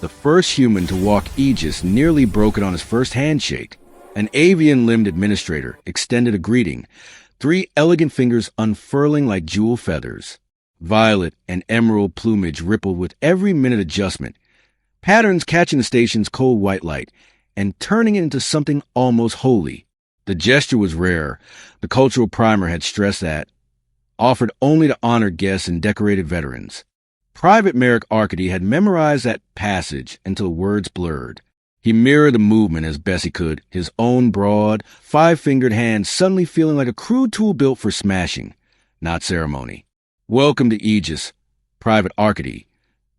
The first human to walk Aegis nearly broke it on his first handshake. An avian-limbed administrator extended a greeting, 3 elegant fingers unfurling like jewel feathers. Violet and emerald plumage rippled with every minute adjustment, patterns catching the station's cold white light and turning it into something almost holy. The gesture was rare. The cultural primer had stressed that, offered only to honored guests and decorated veterans. Private Merrick Arcady had memorized that passage until the words blurred. He mirrored the movement as best he could, his own broad, 5-fingered hand suddenly feeling like a crude tool built for smashing, not ceremony. "Welcome to Aegis, Private Arcady."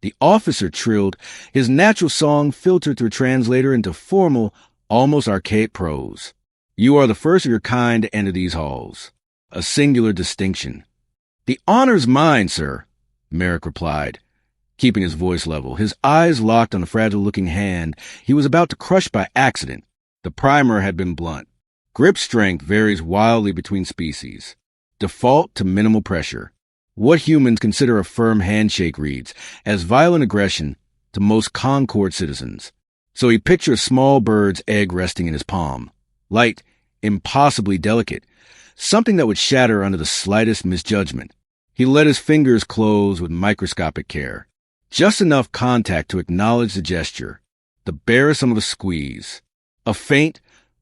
The officer trilled, his natural song filtered through a translator into formal, almost archaic prose. "You are the first of your kind to enter these halls. A singular distinction." "The honor's mine, sir," Merrick replied, keeping his voice level, his eyes locked on the fragile-looking hand he was about to crush by accident. The primer had been blunt. Grip strength varies wildly between species. Default to minimal pressure. What humans consider a firm handshake reads as violent aggression to most Concord citizens. So he pictured a small bird's egg resting in his palm. Light, impossibly delicate, something that would shatter under the slightest misjudgment. He let his fingers close with microscopic care. Just enough contact to acknowledge the gesture, the barest of a squeeze. A faint,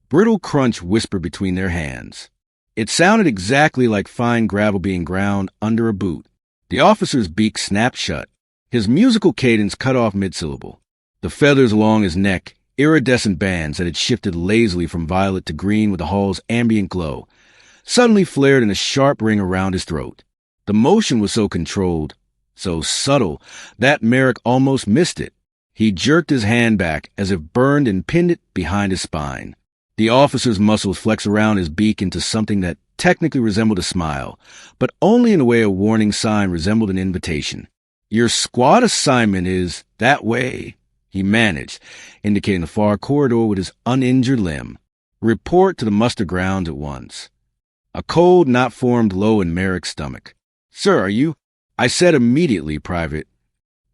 brittle crunch whispered between their hands. It sounded exactly like fine gravel being ground under a boot. The officer's beak snapped shut, his musical cadence cut off mid-syllable. The feathers along his neck, iridescent bands that had shifted lazily from violet to green with the hall's ambient glow, suddenly flared in a sharp ring around his throat. The motion was so controlled, so subtle, that Merrick almost missed it. He jerked his hand back as if burned and pinned it behind his spine. The officer's muscles flexed around his beak into something that technically resembled a smile, but only in a way a warning sign resembled an invitation. "Your squad assignment is that way," he managed, indicating the far corridor with his uninjured limb. "Report to the muster grounds at once." A cold knot formed low in Merrick's stomach. "Sir, are you—" "I said immediately, Private."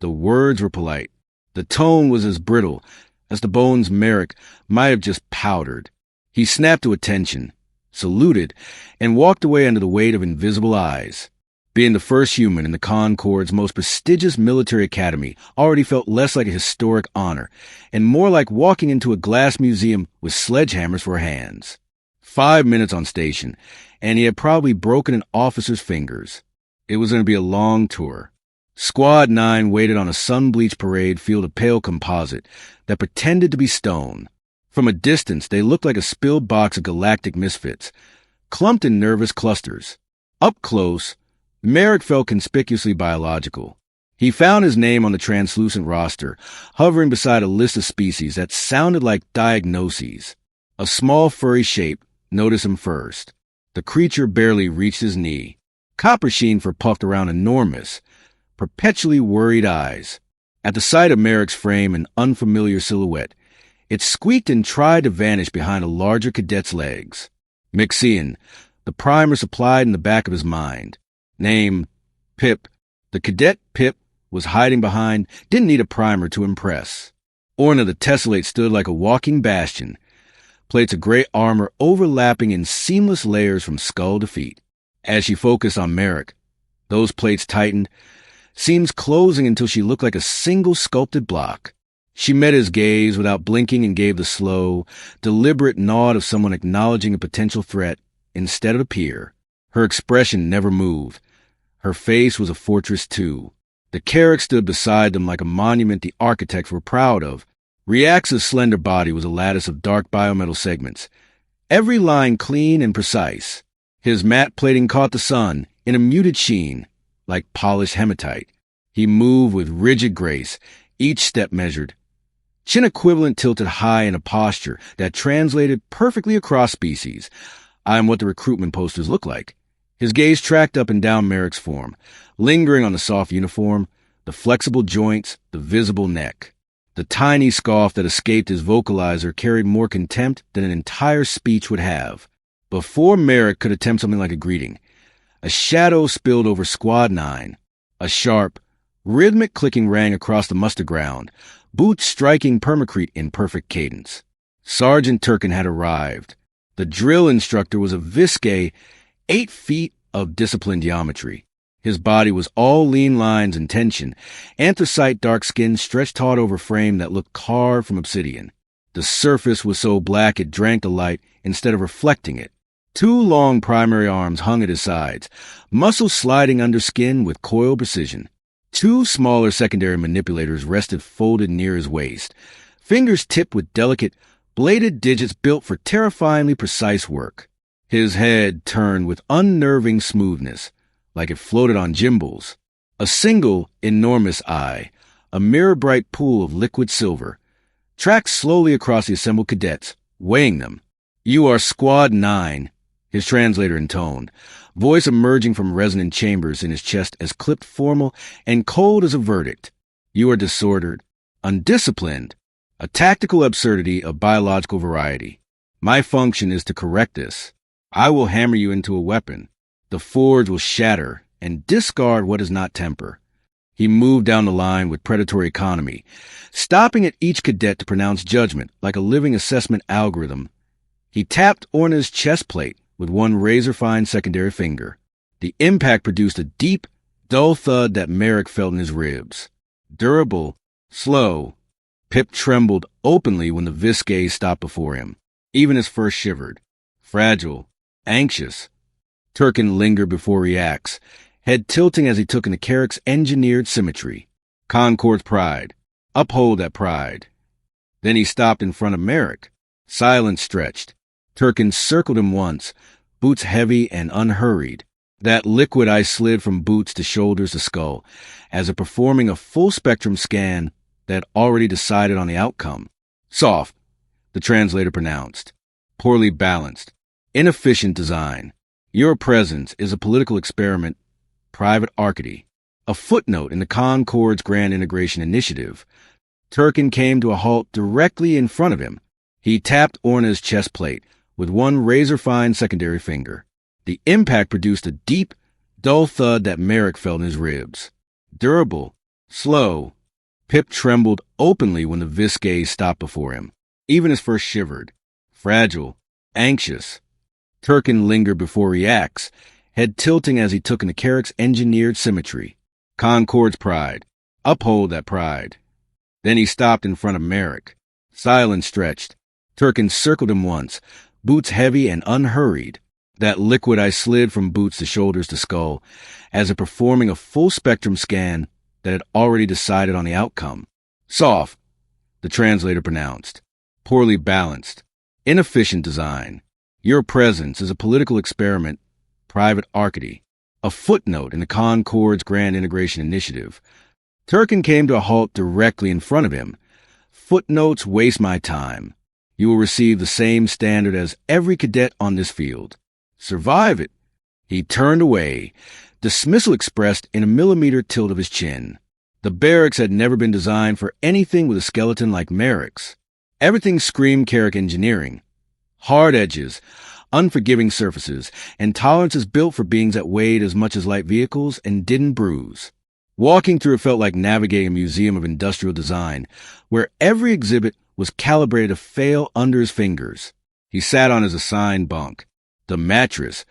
The words were polite. The tone was as brittle as the bones Merrick might have just powdered. He snapped to attention, saluted, and walked away under the weight of invisible eyes. Being the first human in the Concord's most prestigious military academy already felt less like a historic honor and more like walking into a glass museum with sledgehammers for hands. 5 minutes on station, and he had probably broken an officer's fingers. It was going to be a long tour. Squad 9 waited on a sun-bleached parade field of pale composite that pretended to be stone. From a distance, they looked like a spilled box of galactic misfits, clumped in nervous clusters. Up close, Merrick felt conspicuously biological. He found his name on the translucent roster, hovering beside a list of species that sounded like diagnoses. A small furry shape noticed him first. The creature barely reached his knee. Copper sheen for puffed around enormous, perpetually worried eyes. At the sight of Merrick's frame and unfamiliar silhouette, it squeaked and tried to vanish behind a larger cadet's legs. Mixian, the primer supplied in the back of his mind. Name, Pip. The cadet Pip was hiding behind, didn't need a primer to impress. Orna the Tessellate stood like a walking bastion, plates of gray armor overlapping in seamless layers from skull to feet. As she focused on Merrick, those plates tightened, seams closing until she looked like a single sculpted block. She met his gaze without blinking and gave the slow, deliberate nod of someone acknowledging a potential threat instead of a peer. Her expression never moved. Her face was a fortress too. The Carrick stood beside them like a monument the architects were proud of. Reax's slender body was a lattice of dark biometal segments, every line clean and precise. His matte plating caught the sun in a muted sheen, like polished hematite. He moved with rigid grace, each step measured. Chin equivalent tilted high in a posture that translated perfectly across species. I am what the recruitment posters look like. His gaze tracked up and down Merrick's form, lingering on the soft uniform, the flexible joints, the visible neck. The tiny scoff that escaped his vocalizer carried more contempt than an entire speech would have. Before Merrick could attempt something like a greeting, a shadow spilled over Squad 9. A sharp, rhythmic clicking rang across the muster ground, boots striking permacrete in perfect cadence. Sergeant Turkin had arrived. The drill instructor was a Viscay, 8 feet of disciplined geometry. His body was all lean lines and tension, anthracite dark skin stretched taut over frame that looked carved from obsidian. The surface was so black it drank the light instead of reflecting it. 2 long primary arms hung at his sides, muscles sliding under skin with coiled precision. 2 smaller secondary manipulators rested folded near his waist, fingers tipped with delicate, bladed digits built for terrifyingly precise work. His head turned with unnerving smoothness, like it floated on gimbals. A single, enormous eye, a mirror-bright pool of liquid silver, tracked slowly across the assembled cadets, weighing them. "You are Squad 9, his translator intoned, voice emerging from resonant chambers in his chest as clipped formal and cold as a verdict. "You are disordered, undisciplined, a tactical absurdity of biological variety. My function is to correct this. I will hammer you into a weapon. The forge will shatter and discard what is not temper." He moved down the line with predatory economy, stopping at each cadet to pronounce judgment like a living assessment algorithm. He tapped Orna's chest plate with one razor-fine secondary finger. The impact produced a deep, dull thud that Merrick felt in his ribs. Durable, slow. Pip trembled openly when the Viscay stopped before him. Even his fur shivered. Fragile, anxious. Turkin lingered before he acts, head tilting as he took into Carrick's engineered symmetry. Concord's pride. Uphold that pride. Then he stopped in front of Merrick. Silence stretched. Turkin circled him once, boots heavy and unhurried. That liquid ice slid from boots to shoulders to skull, as if performing a full-spectrum scan that had already decided on the outcome. "Soft," the translator pronounced. "Poorly balanced. Inefficient design. Your presence is a political experiment, Private Arcady. A footnote in the Concord's Grand Integration Initiative." Turkin came to a halt directly in front of him. He tapped Orna's chest plate with one razor-fine secondary finger. The impact produced a deep, dull thud that Merrick felt in his ribs. Durable, slow. Pip trembled openly when the Viscay stopped before him. Even his fur shivered. Fragile, anxious. Turkin lingered before he acts, head tilting as he took into Carrick's engineered symmetry. Concord's pride. Uphold that pride. Then he stopped in front of Merrick. Silence stretched. Turkin circled him once, boots heavy and unhurried. That liquid ice slid from boots to shoulders to skull, as if performing a full-spectrum scan that had already decided on the outcome. "Soft," the translator pronounced. "Poorly balanced. Inefficient design. Your presence is a political experiment, Private Arcady." A footnote in the Concord's Grand Integration Initiative. Turkin came to a halt directly in front of him. "Footnotes waste my time. You will receive the same standard as every cadet on this field. Survive it." He turned away, dismissal expressed in a millimeter tilt of his chin. The barracks had never been designed for anything with a skeleton like Merrick's. Everything screamed Carrick engineering. Hard edges, unforgiving surfaces, and tolerances built for beings that weighed as much as light vehicles and didn't bruise. Walking through it felt like navigating a museum of industrial design, where every exhibit was calibrated to fail under his fingers. He sat on his assigned bunk. The mattress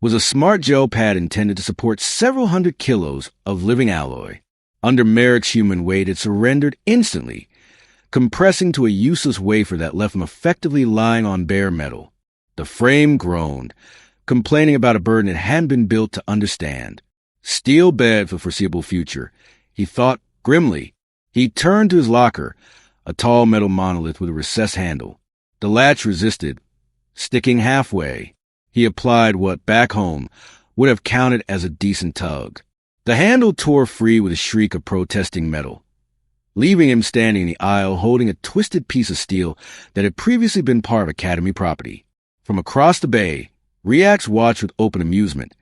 was a smart gel pad intended to support several hundred kilos of living alloy. Under Merrick's human weight, it surrendered instantly, compressing to a useless wafer that left him effectively lying on bare metal. The frame groaned, complaining about a burden it hadn't been built to understand. Steel bed for the foreseeable future, he thought grimly. He turned to his locker, a tall metal monolith with a recessed handle. The latch resisted, sticking halfway. He applied what, back home, would have counted as a decent tug. The handle tore free with a shriek of protesting metal, leaving him standing in the aisle holding a twisted piece of steel that had previously been part of Academy property. From across the bay, Riax watched with open amusement,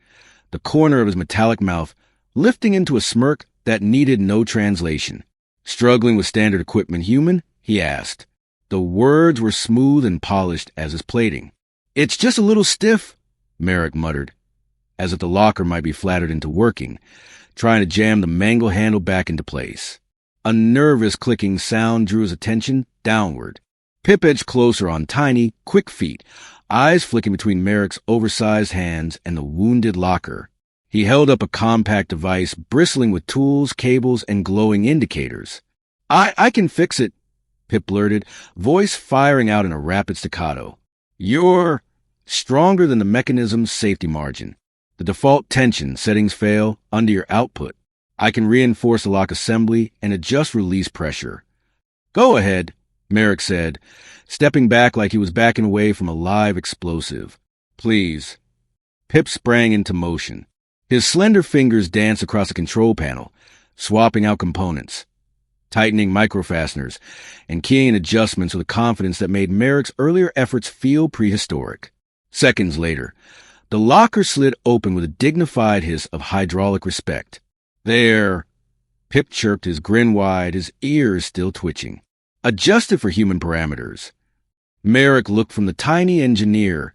the corner of his metallic mouth lifting into a smirk that needed no translation. "Struggling with standard equipment, human?" he asked. The words were smooth and polished as his plating. "It's just a little stiff," Merrick muttered, as if the locker might be flattered into working, trying to jam the mangled handle back into place. A nervous clicking sound drew his attention downward. Pip edged closer on tiny, quick feet, eyes flicking between Merrick's oversized hands and the wounded locker. He held up a compact device bristling with tools, cables, and glowing indicators. I can fix it, Pip blurted, voice firing out in a rapid staccato. You're stronger than the mechanism's safety margin. The default tension settings fail under your output. I can reinforce the lock assembly and adjust release pressure. Go ahead, Merrick said, stepping back like he was backing away from a live explosive. Please. Pip sprang into motion. His slender fingers danced across the control panel, swapping out components, tightening microfasteners, and keying adjustments with a confidence that made Merrick's earlier efforts feel prehistoric. Seconds later, the locker slid open with a dignified hiss of hydraulic respect. There, Pip chirped, his grin wide, his ears still twitching. Adjusted for human parameters. Merrick looked from the tiny engineer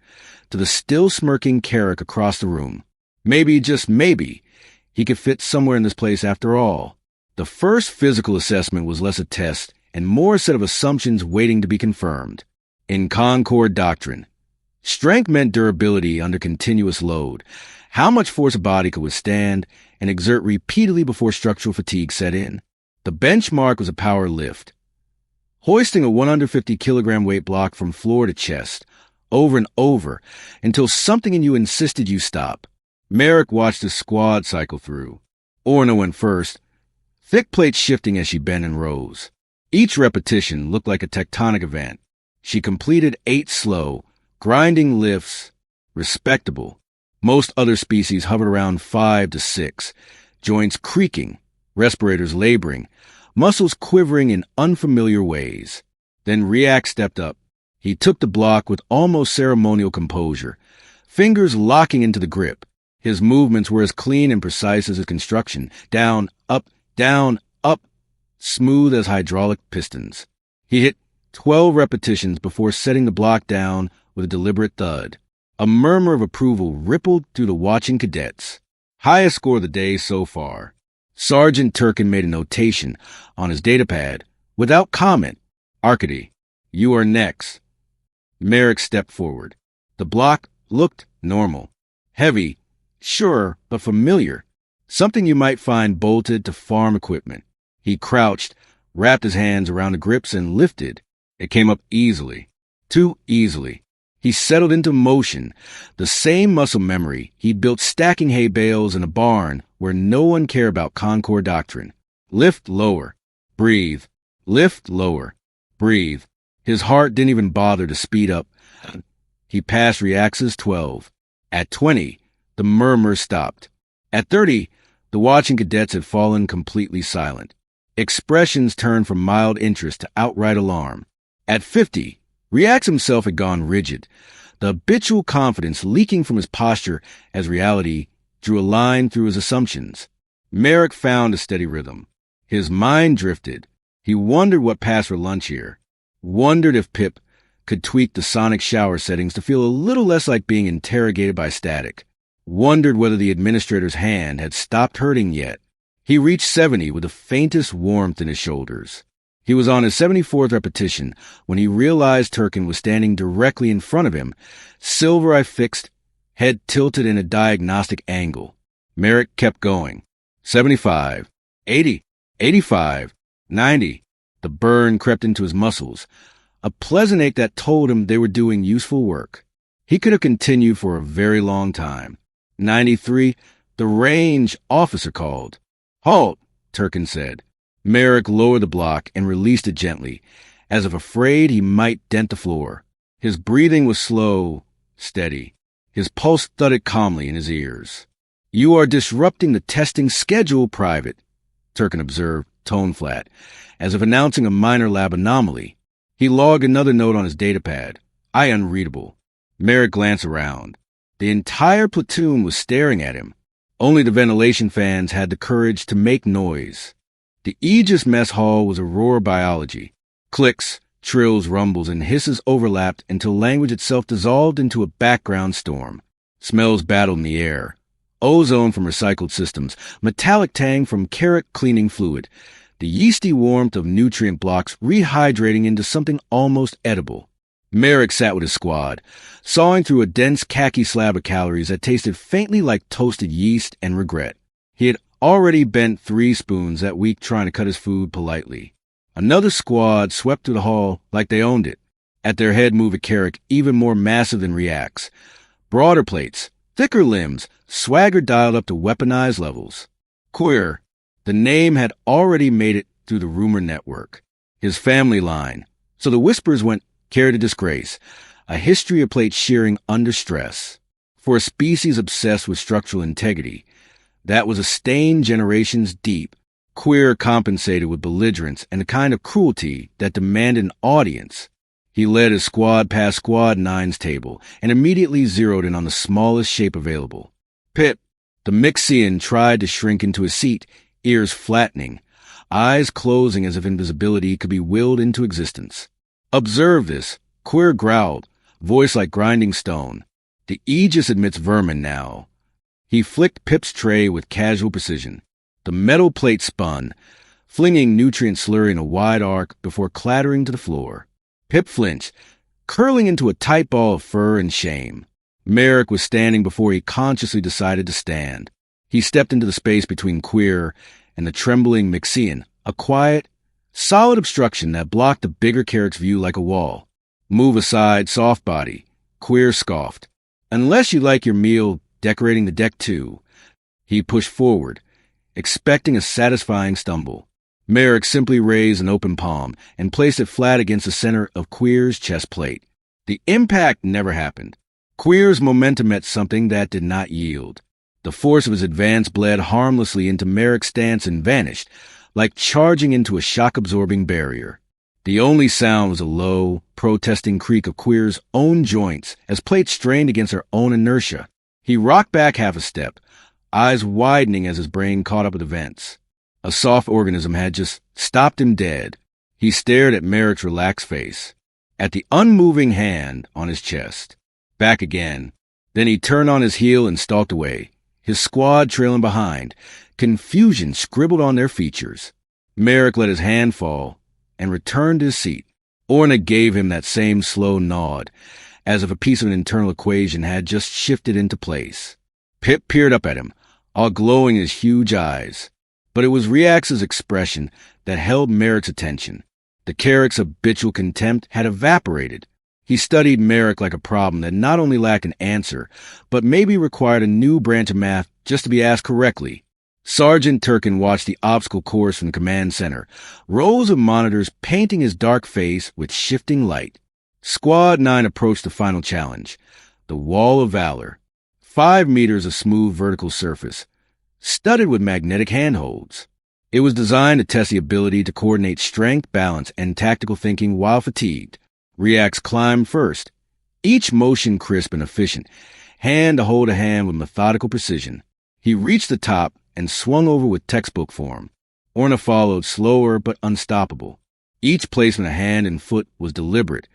to the still smirking Carrick across the room. Maybe, just maybe, he could fit somewhere in this place after all. The first physical assessment was less a test and more a set of assumptions waiting to be confirmed. In Concord doctrine, strength meant durability under continuous load, how much force a body could withstand and exert repeatedly before structural fatigue set in. The benchmark was a power lift. Hoisting a 150-kilogram weight block from floor to chest, over and over, until something in you insisted you stop. Merrick watched the squad cycle through. Orna went first, thick plates shifting as she bent and rose. Each repetition looked like a tectonic event. She completed 8 slow, grinding lifts, respectable. Most other species hovered around 5 to 6, joints creaking, respirators laboring, muscles quivering in unfamiliar ways. Then Riak stepped up. He took the block with almost ceremonial composure, fingers locking into the grip. His movements were as clean and precise as his construction, down, up, smooth as hydraulic pistons. He hit 12 repetitions before setting the block down with a deliberate thud. A murmur of approval rippled through the watching cadets. Highest score of the day so far. Sergeant Turkin made a notation on his datapad. Without comment, Arcady, you are next. Merrick stepped forward. The block looked normal. Heavy, sure, but familiar. Something you might find bolted to farm equipment. He crouched, wrapped his hands around the grips, and lifted. It came up easily. Too easily. He settled into motion, the same muscle memory he'd built stacking hay bales in a barn where no one cared about Concord doctrine. Lift lower. Breathe. Lift lower. Breathe. His heart didn't even bother to speed up. He passed Reax's 12. At 20, the murmur stopped. At 30, the watching cadets had fallen completely silent. Expressions turned from mild interest to outright alarm. At 50, Reax himself had gone rigid, the habitual confidence leaking from his posture as reality drew a line through his assumptions. Merrick found a steady rhythm. His mind drifted. He wondered what passed for lunch here. Wondered if Pip could tweak the sonic shower settings to feel a little less like being interrogated by static. Wondered whether the administrator's hand had stopped hurting yet. He reached 70 with the faintest warmth in his shoulders. He was on his 74th repetition when he realized Turkin was standing directly in front of him, silver eye fixed, head tilted in a diagnostic angle. Merrick kept going. 75, 80, 85, 90. The burn crept into his muscles, a pleasant ache that told him they were doing useful work. He could have continued for a very long time. 93, the range officer called. Halt, Turkin said. Merrick lowered the block and released it gently, as if afraid he might dent the floor. His breathing was slow, steady. His pulse thudded calmly in his ears. You are disrupting the testing schedule, Private, Turkin observed, tone flat, as if announcing a minor lab anomaly. He logged another note on his datapad. I unreadable. Merrick glanced around. The entire platoon was staring at him. Only the ventilation fans had the courage to make noise. The Aegis mess hall was a roar of biology. Clicks, trills, rumbles, and hisses overlapped until language itself dissolved into a background storm. Smells battled in the air. Ozone from recycled systems, metallic tang from Carrick cleaning fluid, the yeasty warmth of nutrient blocks rehydrating into something almost edible. Merrick sat with his squad, sawing through a dense khaki slab of calories that tasted faintly like toasted yeast and regret. He had already bent 3 spoons that week trying to cut his food politely. Another squad swept through the hall like they owned it. At their head moved a Carrick even more massive than React's. Broader plates, thicker limbs, swagger dialed up to weaponized levels. Queer. The name had already made it through the rumor network. His family line. So the whispers went care to disgrace. A history of plates shearing under stress. For a species obsessed with structural integrity, that was a stain generations deep. Queer compensated with belligerence and a kind of cruelty that demanded an audience. He led his squad past Squad 9's table and immediately zeroed in on the smallest shape available. Pip, the Mixian, tried to shrink into his seat, ears flattening, eyes closing as if invisibility could be willed into existence. Observe this, Queer growled, voice like grinding stone. The Aegis admits vermin now. He flicked Pip's tray with casual precision. The metal plate spun, flinging nutrient slurry in a wide arc before clattering to the floor. Pip flinched, curling into a tight ball of fur and shame. Merrick was standing before he consciously decided to stand. He stepped into the space between Queer and the trembling Mixian, a quiet, solid obstruction that blocked the bigger Carrick's view like a wall. Move aside, soft body. Queer scoffed. Unless you like your meal decorating the deck too. He pushed forward, expecting a satisfying stumble. Merrick simply raised an open palm and placed it flat against the center of Queer's chest plate. The impact never happened. Queer's momentum met something that did not yield. The force of his advance bled harmlessly into Merrick's stance and vanished, like charging into a shock-absorbing barrier. The only sound was a low, protesting creak of Queer's own joints as plate strained against her own inertia. He rocked back half a step, eyes widening as his brain caught up with events. A soft organism had just stopped him dead. He stared at Merrick's relaxed face, at the unmoving hand on his chest. Back again. Then he turned on his heel and stalked away, his squad trailing behind, confusion scribbled on their features. Merrick let his hand fall and returned to his seat. Orna gave him that same slow nod, as if a piece of an internal equation had just shifted into place. Pip peered up at him, all glowing in his huge eyes. But it was React's expression that held Merrick's attention. The Carrick's habitual contempt had evaporated. He studied Merrick like a problem that not only lacked an answer, but maybe required a new branch of math just to be asked correctly. Sergeant Turkin watched the obstacle course from the command center, rows of monitors painting his dark face with shifting light. Squad 9 approached the final challenge, the Wall of Valor. 5 meters of smooth vertical surface, studded with magnetic handholds. It was designed to test the ability to coordinate strength, balance, and tactical thinking while fatigued. Reacts climbed first, each motion crisp and efficient, hand to hold a hand with methodical precision. He reached the top and swung over with textbook form. Orna followed, slower but unstoppable. Each placement of hand and foot was deliberate,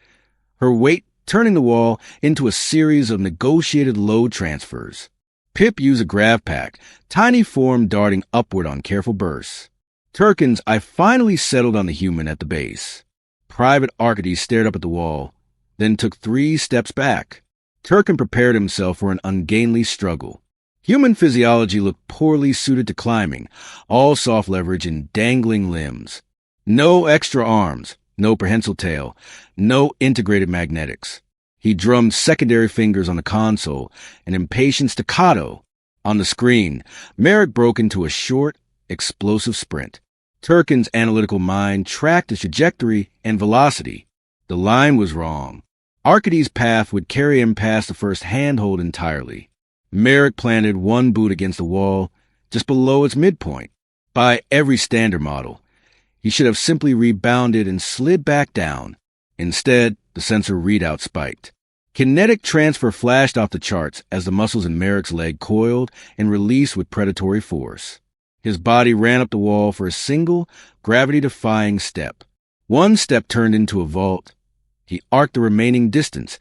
her weight turning the wall into a series of negotiated load transfers. Pip used a grav pack, tiny form darting upward on careful bursts. Turkin's eye finally settled on the human at the base. Private Arcady stared up at the wall, then took 3 steps back. Turkin prepared himself for an ungainly struggle. Human physiology looked poorly suited to climbing, all soft leverage and dangling limbs. No extra arms, no prehensile tail, no integrated magnetics. He drummed secondary fingers on the console, an impatient staccato. On the screen, Merrick broke into a short, explosive sprint. Turkin's analytical mind tracked his trajectory and velocity. The line was wrong. Arcady's path would carry him past the first handhold entirely. Merrick planted 1 boot against the wall, just below its midpoint. By every standard model, he should have simply rebounded and slid back down. Instead, the sensor readout spiked. Kinetic transfer flashed off the charts as the muscles in Merrick's leg coiled and released with predatory force. His body ran up the wall for a single, gravity-defying step. 1 step turned into a vault. He arced the remaining distance,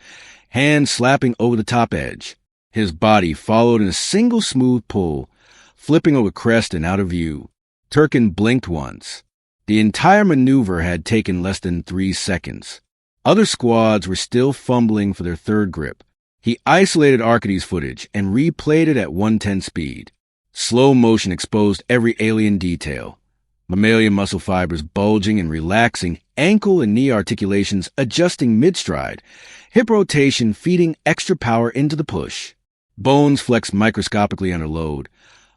hands slapping over the top edge. His body followed in a single smooth pull, flipping over crest and out of view. Turkin blinked once. The entire maneuver had taken less than 3 seconds. Other squads were still fumbling for their third grip. He isolated Arcady's footage and replayed it at 110 speed. Slow motion exposed every alien detail. Mammalian muscle fibers bulging and relaxing, ankle and knee articulations adjusting mid-stride, hip rotation feeding extra power into the push. Bones flexed microscopically under load,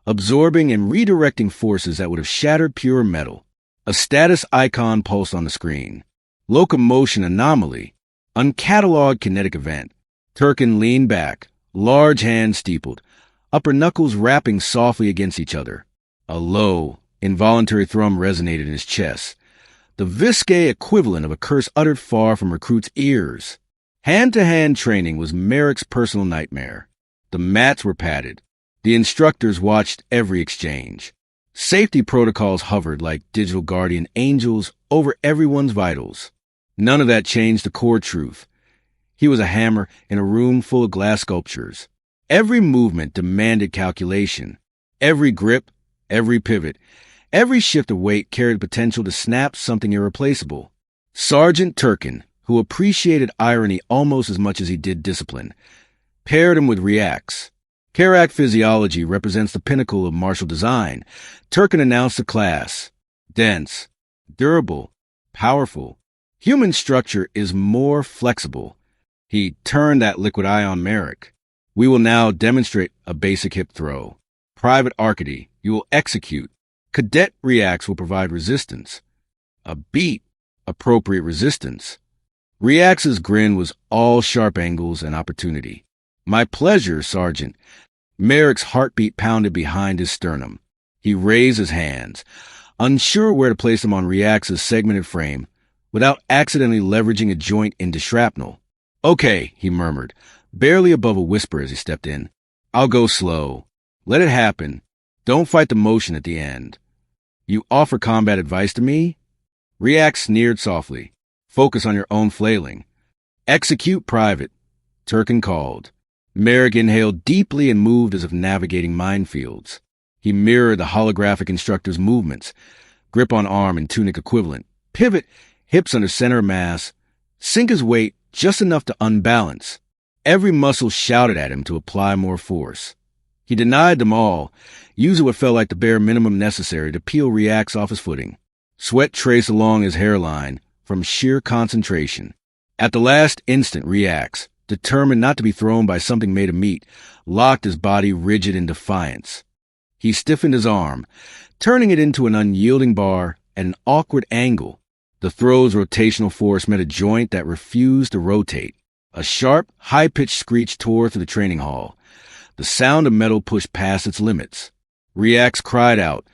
absorbing and redirecting forces that would have shattered pure metal. A status icon pulsed on the screen. Locomotion anomaly. Uncatalogued kinetic event. Turkin leaned back, large hands steepled, upper knuckles rapping softly against each other. A low, involuntary thrum resonated in his chest, the visque equivalent of a curse uttered far from recruits' ears. Hand-to-hand training was Merrick's personal nightmare. The mats were padded. The instructors watched every exchange. Safety protocols hovered like digital guardian angels over everyone's vitals. None of that changed the core truth. He was a hammer in a room full of glass sculptures. Every movement demanded calculation. Every grip, every pivot, every shift of weight carried potential to snap something irreplaceable. Sergeant Turkin, who appreciated irony almost as much as he did discipline, paired him with Reacts. Karak physiology represents the pinnacle of martial design. Turkin announced the class. Dense, durable, powerful. Human structure is more flexible. He turned that liquid eye on Merrick. We will now demonstrate a basic hip throw. Private Arcady, you will execute. Cadet Reacts will provide resistance. A beat, appropriate resistance. Reacts' grin was all sharp angles and opportunity. My pleasure, Sergeant. Merrick's heartbeat pounded behind his sternum. He raised his hands, unsure where to place them on Reacts' segmented frame, without accidentally leveraging a joint into shrapnel. Okay, he murmured, barely above a whisper as he stepped in. I'll go slow. Let it happen. Don't fight the motion at the end. You offer combat advice to me? Reacts sneered softly. Focus on your own flailing. Execute, Private. Turkin called. Merrick inhaled deeply and moved as if navigating minefields. He mirrored the holographic instructor's movements. Grip on arm and tunic equivalent. Pivot, hips under center of mass. Sink his weight just enough to unbalance. Every muscle shouted at him to apply more force. He denied them all, using what felt like the bare minimum necessary to peel Reacts off his footing. Sweat traced along his hairline from sheer concentration. At the last instant, Reacts, determined not to be thrown by something made of meat, locked his body rigid in defiance. He stiffened his arm, turning it into an unyielding bar at an awkward angle. The throw's rotational force met a joint that refused to rotate. A sharp, high-pitched screech tore through the training hall. The sound of metal pushed past its limits. Reacts cried out,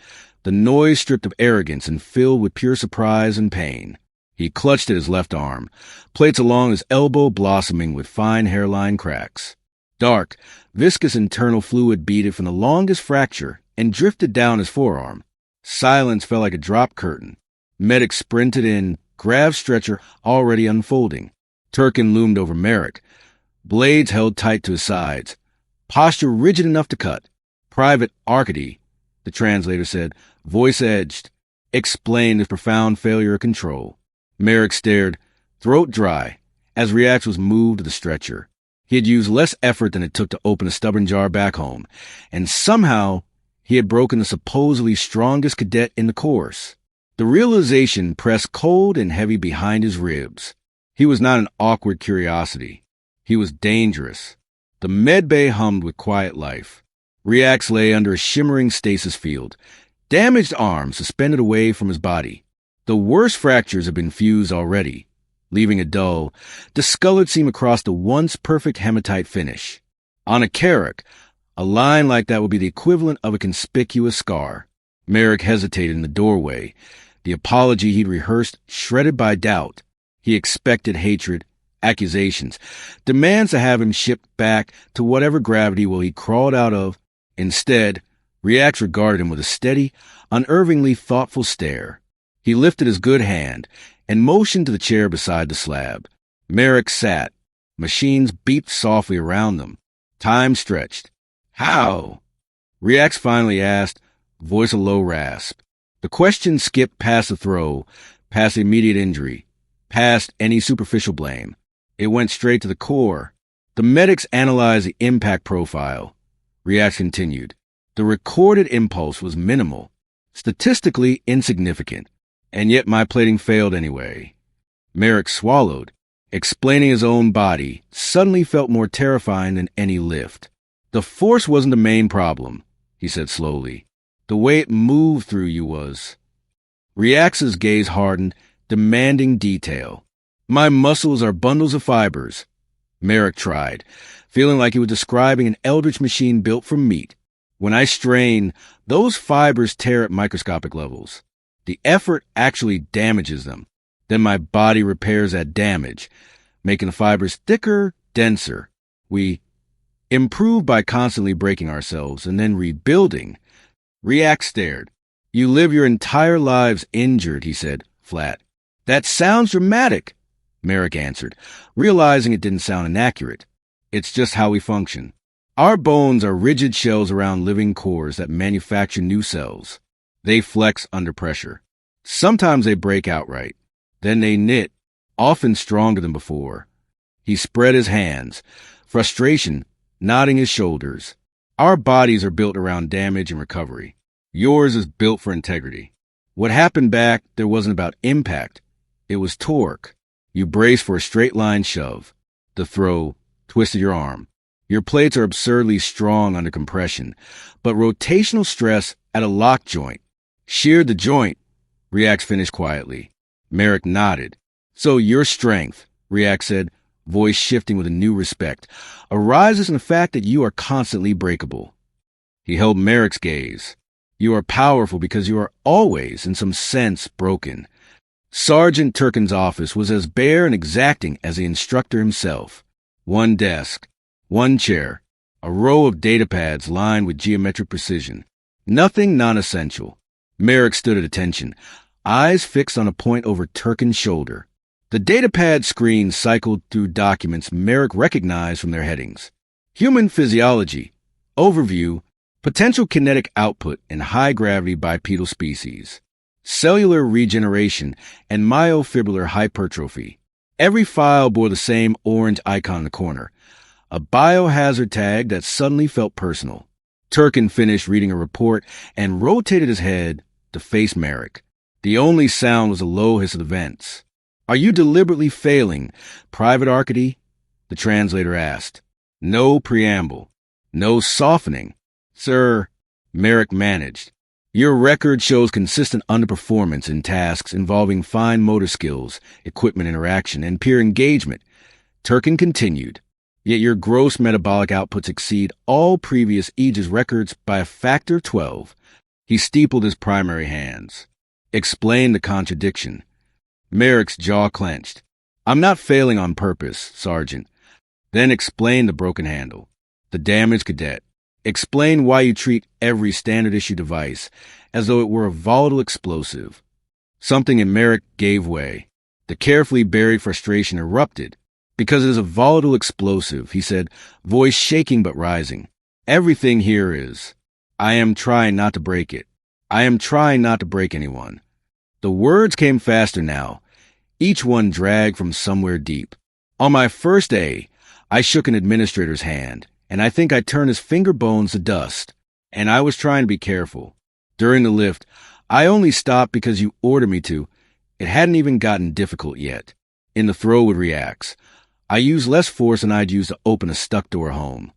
the noise stripped of arrogance and filled with pure surprise and pain. He clutched at his left arm, plates along his elbow blossoming with fine hairline cracks. Dark, viscous internal fluid beaded from the longest fracture and drifted down his forearm. Silence fell like a drop curtain. Medic sprinted in, grabbed stretcher already unfolding. Turkin loomed over Merrick, blades held tight to his sides, posture rigid enough to cut. Private Arcady, the translator said, voice edged, explained his profound failure of control. Merrick stared, throat dry, as Reacts was moved to the stretcher. He had used less effort than it took to open a stubborn jar back home, and somehow he had broken the supposedly strongest cadet in the course. The realization pressed cold and heavy behind his ribs. He was not an awkward curiosity. He was dangerous. The medbay hummed with quiet life. Reacts lay under a shimmering stasis field, damaged arm suspended away from his body. The worst fractures had been fused already, leaving a dull, discolored seam across the once perfect hematite finish. On a Carrack, a line like that would be the equivalent of a conspicuous scar. Merrick hesitated in the doorway, the apology he'd rehearsed shredded by doubt. He expected hatred, accusations, demands to have him shipped back to whatever gravity will he crawled out of. Instead, Reacts regarded him with a steady, unervingly thoughtful stare. He lifted his good hand and motioned to the chair beside the slab. Merrick sat. Machines beeped softly around them. Time stretched. How? Reacts finally asked, voice a low rasp. The question skipped past the throw, past immediate injury, past any superficial blame. It went straight to the core. The medics analyzed the impact profile. Reacts continued. The recorded impulse was minimal, statistically insignificant, and yet my plating failed anyway. Merrick swallowed. Explaining his own body suddenly felt more terrifying than any lift. The force wasn't the main problem, he said slowly. The way it moved through you was. React's gaze hardened, demanding detail. My muscles are bundles of fibers. Merrick tried, feeling like he was describing an eldritch machine built from meat. When I strain, those fibers tear at microscopic levels. The effort actually damages them. Then my body repairs that damage, making the fibers thicker, denser. We improve by constantly breaking ourselves and then rebuilding. React stared. You live your entire lives injured, he said, flat. That sounds dramatic, Merrick answered, realizing it didn't sound inaccurate. It's just how we function. Our bones are rigid shells around living cores that manufacture new cells. They flex under pressure. Sometimes they break outright. Then they knit, often stronger than before. He spread his hands, frustration nodding his shoulders. Our bodies are built around damage and recovery. Yours is built for integrity. What happened back there wasn't about impact. It was torque. You brace for a straight-line shove. The throw twisted your arm. Your plates are absurdly strong under compression, but rotational stress at a lock joint sheared the joint. React finished quietly. Merrick nodded. So your strength, React said, voice shifting with a new respect, arises in the fact that you are constantly breakable. He held Merrick's gaze. You are powerful because you are always, in some sense, broken. Sergeant Turkin's office was as bare and exacting as the instructor himself. One desk, one chair, a row of data pads lined with geometric precision. Nothing non-essential. Merrick stood at attention, eyes fixed on a point over Turkin's shoulder. The datapad screen cycled through documents Merrick recognized from their headings. Human physiology, overview, potential kinetic output in high-gravity bipedal species, cellular regeneration, and myofibrillar hypertrophy. Every file bore the same orange icon in the corner, a biohazard tag that suddenly felt personal. Turkin finished reading a report and rotated his head to face Merrick. The only sound was a low hiss of the vents. Are you deliberately failing, Private Arcady? The translator asked. No preamble. No softening. Sir, Merrick managed. Your record shows consistent underperformance in tasks involving fine motor skills, equipment interaction, and peer engagement. Turkin continued. Yet your gross metabolic outputs exceed all previous Aegis records by a factor of 12. He steepled his primary hands. Explain the contradiction. Merrick's jaw clenched. I'm not failing on purpose, Sergeant. Then explain the broken handle. The damaged cadet. Explain why you treat every standard-issue device as though it were a volatile explosive. Something in Merrick gave way. The carefully buried frustration erupted. Because it is a volatile explosive, he said, voice shaking but rising. Everything here is. I am trying not to break it. I am trying not to break anyone. The words came faster now, each one dragged from somewhere deep. On my first day, I shook an administrator's hand, and I think I turned his finger bones to dust. And I was trying to be careful. During the lift, I only stopped because you ordered me to. It hadn't even gotten difficult yet. In the throw with reacts, I used less force than I'd use to open a stuck door home.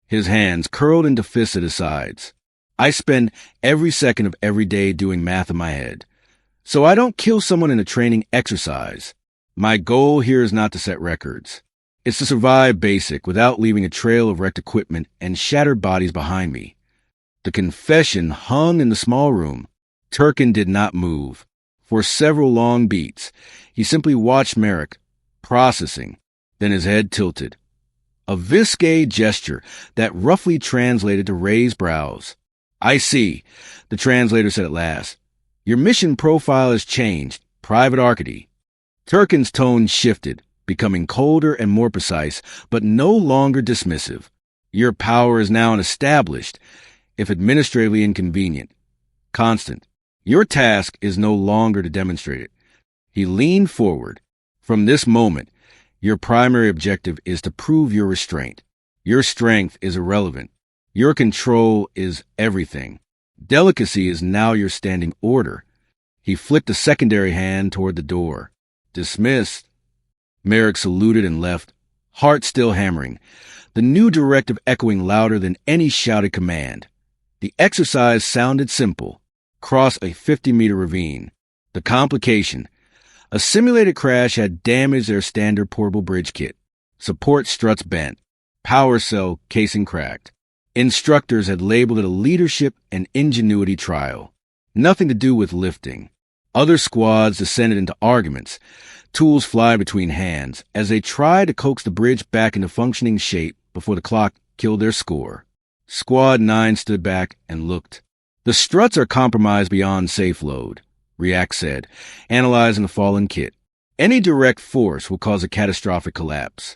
His hands curled into fists at his sides. I spend every second of every day doing math in my head. So I don't kill someone in a training exercise. My goal here is not to set records. It's to survive basic without leaving a trail of wrecked equipment and shattered bodies behind me. The confession hung in the small room. Turkin did not move. For several long beats, he simply watched Merrick, processing. Then his head tilted. A visque gesture that roughly translated to raised brows. I see, the translator said at last. Your mission profile has changed, Private Arcady. Turkin's tone shifted, becoming colder and more precise, but no longer dismissive. Your power is now an established, if administratively inconvenient, constant, Your task is no longer to demonstrate it. He leaned forward. From this moment, your primary objective is to prove your restraint. Your strength is irrelevant. Your control is everything. Delicacy is now your standing order. He flicked a secondary hand toward the door. Dismissed. Merrick saluted and left, heart still hammering, the new directive echoing louder than any shouted command. The exercise sounded simple. Cross a 50-meter ravine. The complication: a simulated crash had damaged their standard portable bridge kit. Support struts bent. Power cell casing cracked. Instructors had labeled it a leadership and ingenuity trial. Nothing to do with lifting. Other squads descended into arguments, tools fly between hands, as they tried to coax the bridge back into functioning shape before the clock killed their score. Squad 9 stood back and looked. The struts are compromised beyond safe load, React said, analyzing the fallen kit. Any direct force will cause a catastrophic collapse.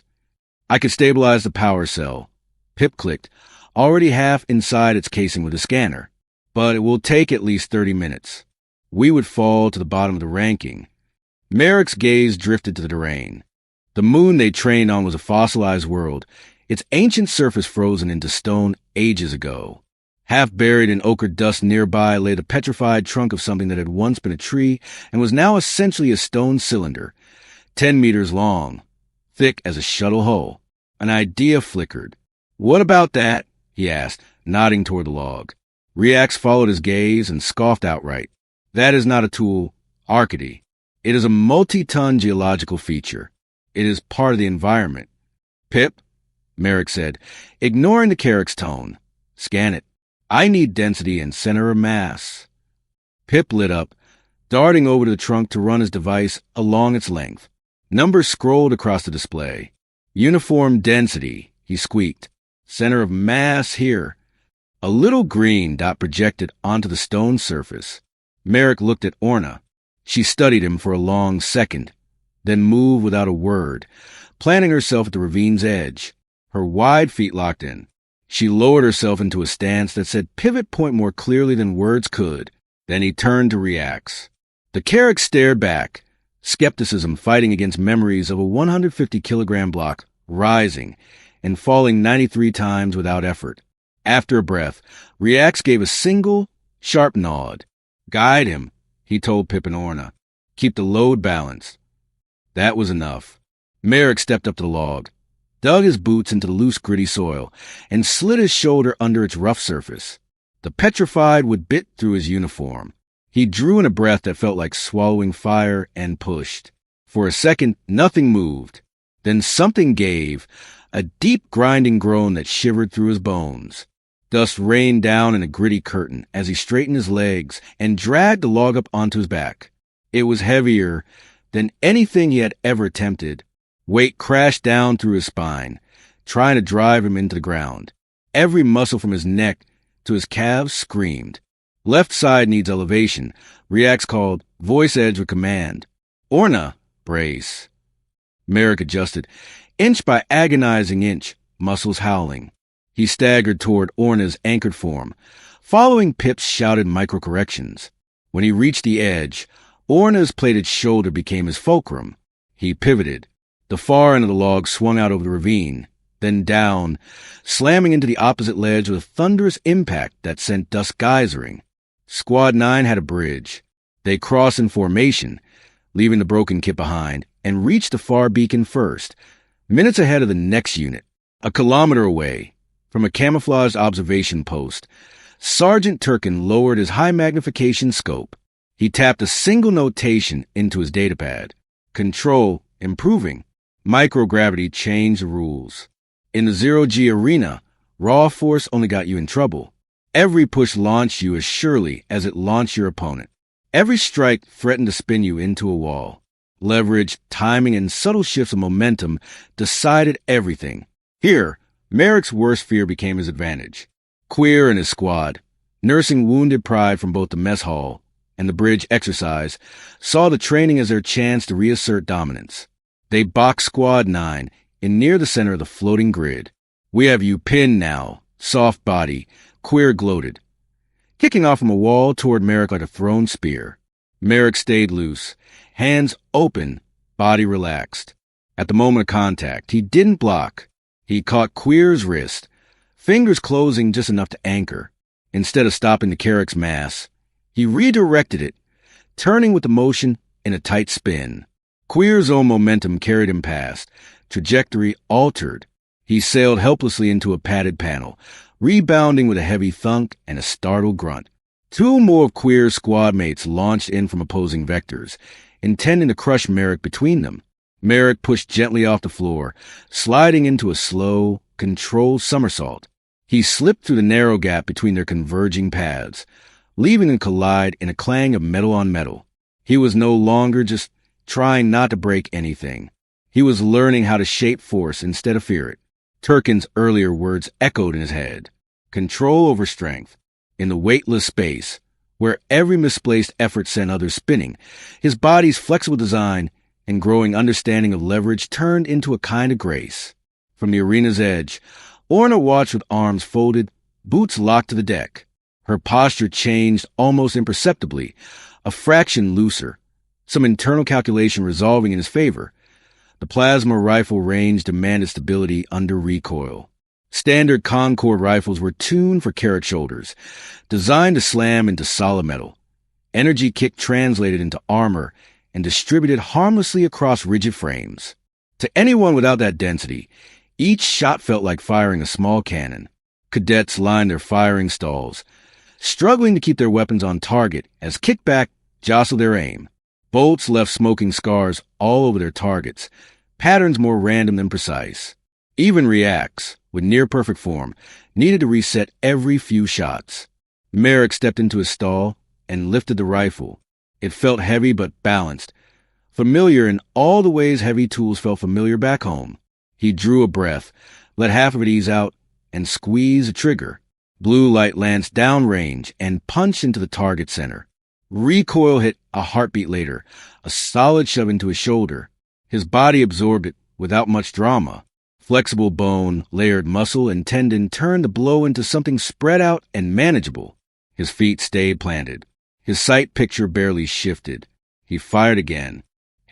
I could stabilize the power cell. Pip clicked, already half inside its casing with a scanner. But it will take at least 30 minutes. We would fall to the bottom of the ranking. Merrick's gaze drifted to the terrain. The moon they trained on was a fossilized world, its ancient surface frozen into stone ages ago. Half buried in ochre dust nearby lay the petrified trunk of something that had once been a tree and was now essentially a stone cylinder, 10 meters long, thick as a shuttle hull. An idea flickered. "What about that?" he asked, nodding toward the log. Reax followed his gaze and scoffed outright. "That is not a tool, Arcady. It is a multi-ton geological feature. It is part of the environment." "Pip," Merrick said, ignoring the Carrick's tone. "Scan it. I need density and center of mass." Pip lit up, darting over to the trunk to run his device along its length. Numbers scrolled across the display. "Uniform density," he squeaked. "Center of mass here." A little green dot projected onto the stone surface. Merrick looked at Orna. She studied him for a long second, then moved without a word, planting herself at the ravine's edge. Her wide feet locked in. She lowered herself into a stance that said pivot point more clearly than words could. Then he turned to Reax. The Carrick stared back, skepticism fighting against memories of a 150-kilogram block rising and falling 93 times without effort. After a breath, Reax gave a single, sharp nod. "Guide him," he told Pip and Orna. "Keep the load balanced." That was enough. Merrick stepped up to the log, dug his boots into the loose, gritty soil, and slid his shoulder under its rough surface. The petrified would bit through his uniform. He drew in a breath that felt like swallowing fire and pushed. For a second, nothing moved. Then something gave, a deep grinding groan that shivered through his bones. Dust rained down in a gritty curtain as he straightened his legs and dragged the log up onto his back. It was heavier than anything he had ever attempted. Weight crashed down through his spine, trying to drive him into the ground. Every muscle from his neck to his calves screamed. "Left side needs elevation," Reax called, voice edge with command. "Orna, brace." Merrick adjusted, inch by agonizing inch, muscles howling. He staggered toward Orna's anchored form, following Pip's shouted micro-corrections. When he reached the edge, Orna's plated shoulder became his fulcrum. He pivoted. The far end of the log swung out over the ravine, then down, slamming into the opposite ledge with a thunderous impact that sent dust geysering. Squad 9 had a bridge. They crossed in formation, leaving the broken kit behind, and reached the far beacon first, minutes ahead of the next unit. A kilometer away, from a camouflaged observation post, Sergeant Turkin lowered his high-magnification scope. He tapped a single notation into his datapad. Control improving. Microgravity changed the rules. In the zero-G arena, raw force only got you in trouble. Every push launched you as surely as it launched your opponent. Every strike threatened to spin you into a wall. Leverage, timing, and subtle shifts of momentum decided everything. Here, Merrick's worst fear became his advantage. Queer and his squad, nursing wounded pride from both the mess hall and the bridge exercise, saw the training as their chance to reassert dominance. They boxed Squad 9 in near the center of the floating grid. "We have you pinned now," soft body, Queer gloated. kicking off from a wall toward Merrick like a thrown spear. Merrick stayed loose, hands open, body relaxed. At the moment of contact, he didn't block. He caught Queer's wrist, fingers closing just enough to anchor. Instead of stopping the Carrick's mass, he redirected it, turning with the motion in a tight spin. Queer's own momentum carried him past, trajectory altered. He sailed helplessly into a padded panel, rebounding with a heavy thunk and a startled grunt. Two more of Queer's squad mates launched in from opposing vectors, intending to crush Merrick between them. Merrick pushed gently off the floor, sliding into a slow, controlled somersault. He slipped through the narrow gap between their converging paths, leaving them collide in a clang of metal on metal. He was no longer just trying not to break anything. He was learning how to shape force instead of fear it. Turkin's earlier words echoed in his head. Control over strength. In the weightless space, where every misplaced effort sent others spinning, his body's flexible design and growing understanding of leverage turned into a kind of grace. From the arena's edge, Orna watched with arms folded, boots locked to the deck. Her posture changed almost imperceptibly, a fraction looser, some internal calculation resolving in his favor. The plasma rifle range demanded stability under recoil. Standard Concord rifles were tuned for carrot shoulders, designed to slam into solid metal. Energy kick translated into armor and distributed harmlessly across rigid frames. To anyone without that density, each shot felt like firing a small cannon. Cadets lined their firing stalls, struggling to keep their weapons on target as kickback jostled their aim. Bolts left smoking scars all over their targets, patterns more random than precise. Even reacts, with near-perfect form, needed to reset every few shots. Merrick stepped into his stall and lifted the rifle. It felt heavy but balanced, familiar in all the ways heavy tools felt familiar back home. He drew a breath, let half of it ease out, and squeezed the trigger. Blue light lanced downrange and punched into the target center. Recoil hit a heartbeat later, a solid shove into his shoulder. His body absorbed it without much drama. Flexible bone, layered muscle, and tendon turned the blow into something spread out and manageable. His feet stayed planted. His sight picture barely shifted. He fired again.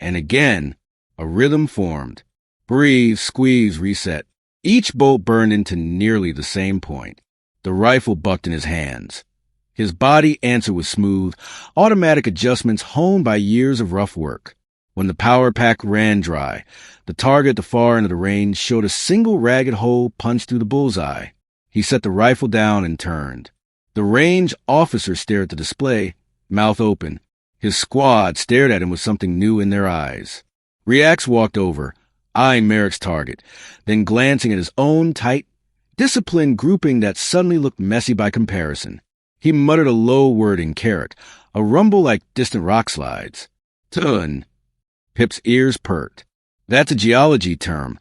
And again, a rhythm formed. Breathe, squeeze, reset. Each bolt burned into nearly the same point. The rifle bucked in his hands. His body answered with smooth, automatic adjustments honed by years of rough work. When the power pack ran dry, the target at the far end of the range showed a single ragged hole punched through the bullseye. He set the rifle down and turned. The range officer stared at the display, mouth open. His squad stared at him with something new in their eyes. Reacts walked over, eyeing Merrick's target, then glancing at his own tight, disciplined grouping that suddenly looked messy by comparison. He muttered a low word in Carrick, a rumble like distant rock slides. Tun. Pip's ears perked. That's a geology term,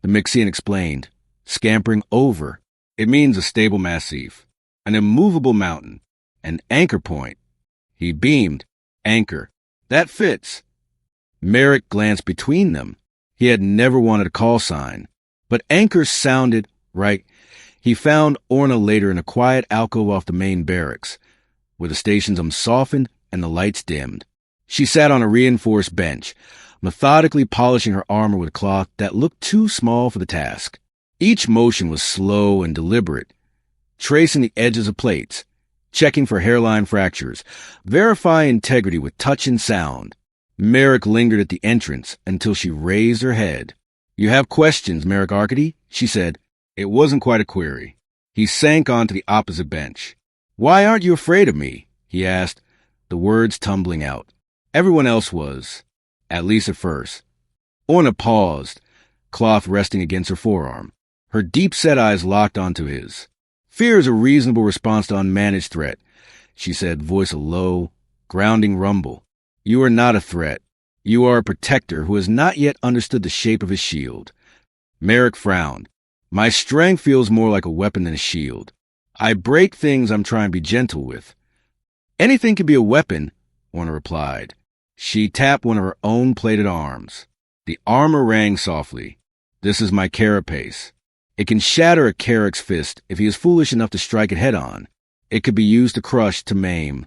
the Mixian explained, scampering over. It means a stable massif, an immovable mountain, an anchor point. He beamed. Anchor. That fits. Merrick glanced between them. He had never wanted a call sign, but anchor sounded right. He found Orna later in a quiet alcove off the main barracks, where the station's softened and the lights dimmed. She sat on a reinforced bench, methodically polishing her armor with a cloth that looked too small for the task. Each motion was slow and deliberate, tracing the edges of plates, checking for hairline fractures, verifying integrity with touch and sound. Merrick lingered at the entrance until she raised her head. "You have questions, Merrick Arcady?" she said. It wasn't quite a query. He sank onto the opposite bench. "Why aren't you afraid of me?" he asked, the words tumbling out. Everyone else was, at least at first. Orna paused, cloth resting against her forearm. Her deep-set eyes locked onto his. "Fear is a reasonable response to unmanaged threat," she said, voice a low, grounding rumble. "You are not a threat. You are a protector who has not yet understood the shape of his shield." Merrick frowned. "My strength feels more like a weapon than a shield. I break things I'm trying to be gentle with." "Anything can be a weapon," Orna replied. She tapped one of her own plated arms. The armor rang softly. "This is my carapace. It can shatter a Carrick's fist if he is foolish enough to strike it head-on. It could be used to crush, to maim.